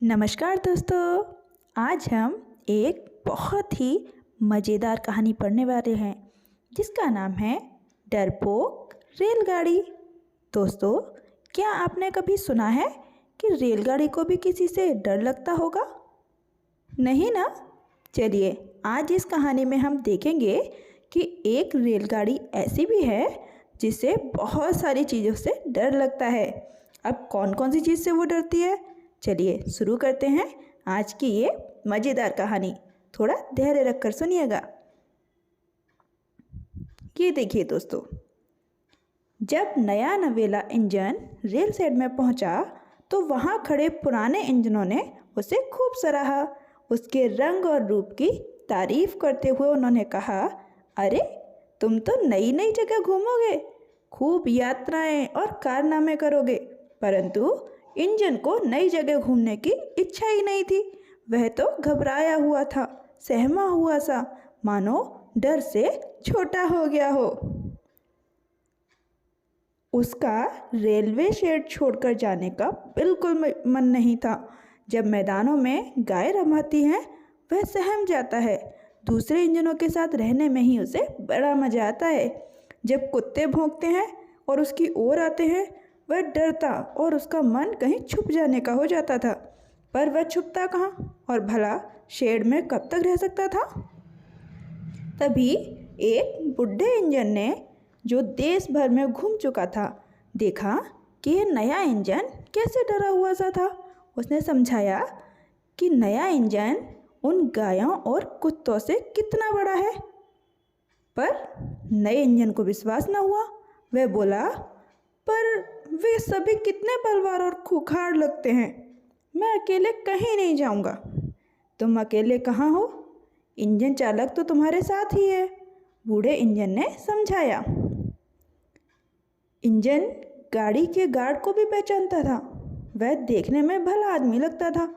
नमस्कार दोस्तों। आज हम एक बहुत ही मज़ेदार कहानी पढ़ने वाले हैं जिसका नाम है डरपोक रेलगाड़ी। दोस्तों, क्या आपने कभी सुना है कि रेलगाड़ी को भी किसी से डर लगता होगा? नहीं ना? चलिए, आज इस कहानी में हम देखेंगे कि एक रेलगाड़ी ऐसी भी है जिसे बहुत सारी चीज़ों से डर लगता है। अब कौन कौन सी चीज़ से वो डरती है, चलिए शुरू करते हैं आज की ये मज़ेदार कहानी। थोड़ा धैर्य रखकर सुनिएगा। ये देखिए दोस्तों, जब नया नवेला इंजन रेल शेड में पहुंचा तो वहां खड़े पुराने इंजनों ने उसे खूब सराहा। उसके रंग और रूप की तारीफ करते हुए उन्होंने कहा, अरे तुम तो नई नई जगह घूमोगे, खूब यात्राएं और कारनामे करोगे, परंतु इंजन को नई जगह घूमने की इच्छा ही नहीं थी। वह तो घबराया हुआ था, सहमा हुआ सा, मानो डर से छोटा हो गया हो। उसका रेलवे शेड छोड़कर जाने का बिल्कुल मन नहीं था। जब मैदानों में गाय रमाती हैं वह सहम जाता है। दूसरे इंजनों के साथ रहने में ही उसे बड़ा मज़ा आता है। जब कुत्ते भौंकते हैं और उसकी ओर आते हैं वह डरता और उसका मन कहीं छुप जाने का हो जाता था, पर वह छुपता कहाँ और भला शेड में कब तक रह सकता था। तभी एक बुढ़े इंजन ने, जो देश भर में घूम चुका था, देखा कि यह नया इंजन कैसे डरा हुआ सा था। उसने समझाया कि नया इंजन उन गायों और कुत्तों से कितना बड़ा है, पर नए इंजन को विश्वास न हुआ। वह बोला, पर वे सभी कितने बलवान और खूंखार लगते हैं, मैं अकेले कहीं नहीं जाऊंगा। तुम अकेले कहाँ हो, इंजन चालक तो तुम्हारे साथ ही है, बूढ़े इंजन ने समझाया। इंजन गाड़ी के गार्ड को भी पहचानता था। वह देखने में भला आदमी लगता था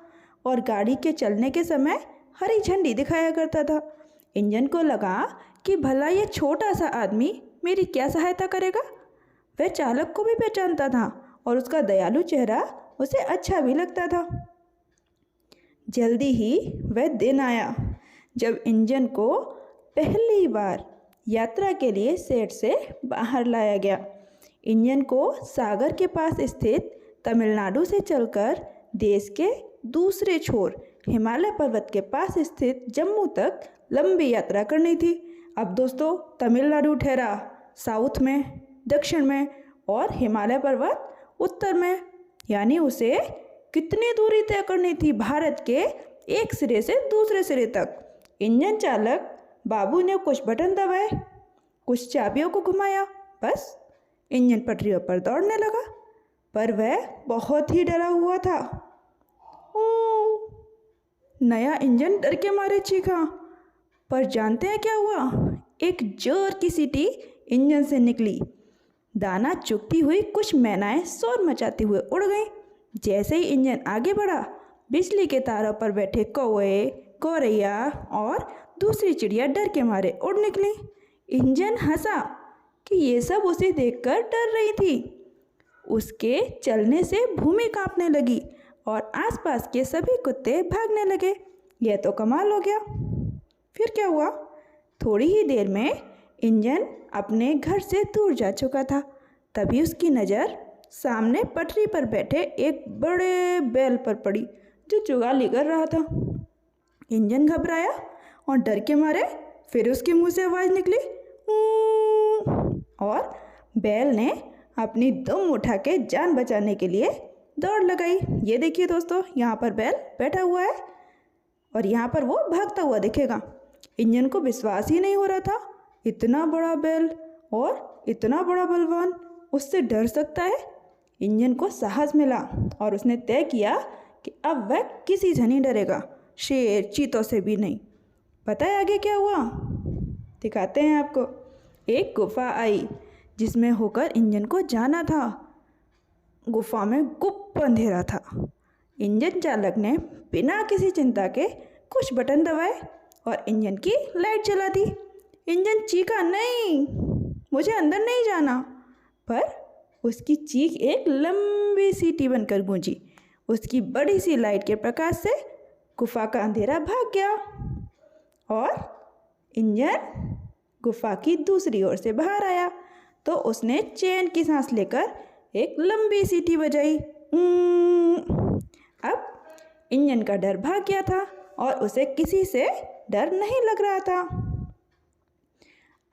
और गाड़ी के चलने के समय हरी झंडी दिखाया करता था। इंजन को लगा कि भला ये छोटा सा आदमी मेरी क्या सहायता करेगा। वह चालक को भी पहचानता था और उसका दयालु चेहरा उसे अच्छा भी लगता था। जल्दी ही वह दिन आया जब इंजन को पहली बार यात्रा के लिए शेड से बाहर लाया गया। इंजन को सागर के पास स्थित तमिलनाडु से चलकर देश के दूसरे छोर हिमालय पर्वत के पास स्थित जम्मू तक लंबी यात्रा करनी थी। अब दोस्तों, तमिलनाडु ठहरा साउथ में, दक्षिण में, और हिमालय पर्वत उत्तर में, यानी उसे कितनी दूरी तय करनी थी भारत के एक सिरे से दूसरे सिरे तक। इंजन चालक बाबू ने कुछ बटन दबाए, कुछ चाबियों को घुमाया, बस इंजन पटरियों पर दौड़ने लगा। पर वह बहुत ही डरा हुआ था। नया इंजन डर के मारे चीखा। पर जानते हैं क्या हुआ? एक जोर की सीटी इंजन से निकली। दाना चुगती हुई कुछ मैनाएं शोर मचाते हुए उड़ गईं। जैसे ही इंजन आगे बढ़ा, बिजली के तारों पर बैठे कौवे, गौरैया और दूसरी चिड़िया डर के मारे उड़ निकली। इंजन हंसा कि ये सब उसे देखकर डर रही थी। उसके चलने से भूमि कांपने लगी और आसपास के सभी कुत्ते भागने लगे। यह तो कमाल हो गया। फिर क्या हुआ? थोड़ी ही देर में इंजन अपने घर से दूर जा चुका था। तभी उसकी नज़र सामने पटरी पर बैठे एक बड़े बैल पर पड़ी जो जुगाली कर रहा था। इंजन घबराया और डर के मारे फिर उसके मुंह से आवाज़ निकली, और बैल ने अपनी दुम उठा के जान बचाने के लिए दौड़ लगाई। ये देखिए दोस्तों, यहाँ पर बैल बैठा हुआ है और यहाँ पर वो भागता हुआ दिखेगा। इंजन को विश्वास ही नहीं हो रहा था, इतना बड़ा बैल और इतना बड़ा बलवान उससे डर सकता है। इंजन को साहस मिला और उसने तय किया कि अब वह किसी से नहीं डरेगा, शेर चीतों से भी नहीं। पता है आगे क्या हुआ? दिखाते हैं आपको। एक गुफा आई जिसमें होकर इंजन को जाना था। गुफा में गुप्त अंधेरा था। इंजन चालक ने बिना किसी चिंता के कुछ बटन दबाए और इंजन की लाइट जला दी। इंजन चीखा, नहीं, मुझे अंदर नहीं जाना। पर उसकी चीख एक लंबी सीटी बनकर गूंजी। उसकी बड़ी सी लाइट के प्रकाश से गुफा का अंधेरा भाग गया और इंजन गुफा की दूसरी ओर से बाहर आया। तो उसने चैन की सांस लेकर एक लंबी सीटी बजाई। अब इंजन का डर भाग गया था और उसे किसी से डर नहीं लग रहा था।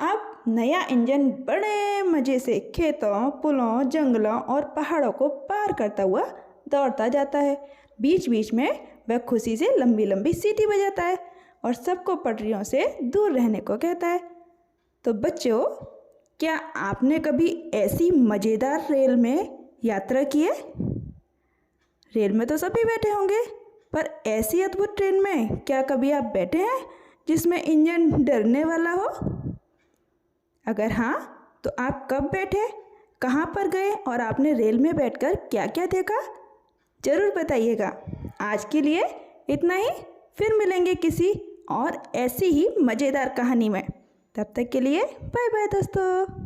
अब नया इंजन बड़े मज़े से खेतों, पुलों, जंगलों और पहाड़ों को पार करता हुआ दौड़ता जाता है। बीच बीच में वह खुशी से लंबी लंबी सीटी बजाता है और सबको पटरियों से दूर रहने को कहता है। तो बच्चों, क्या आपने कभी ऐसी मज़ेदार रेल में यात्रा की है? रेल में तो सभी बैठे होंगे, पर ऐसी अद्भुत ट्रेन में क्या कभी आप बैठे हैं जिसमें इंजन डरने वाला हो? अगर हाँ, तो आप कब बैठे, कहाँ पर गए और आपने रेल में बैठकर क्या क्या देखा? ज़रूर बताइएगा। आज के लिए इतना ही, फिर मिलेंगे किसी और ऐसी ही मज़ेदार कहानी में। तब तक के लिए बाय बाय दोस्तों।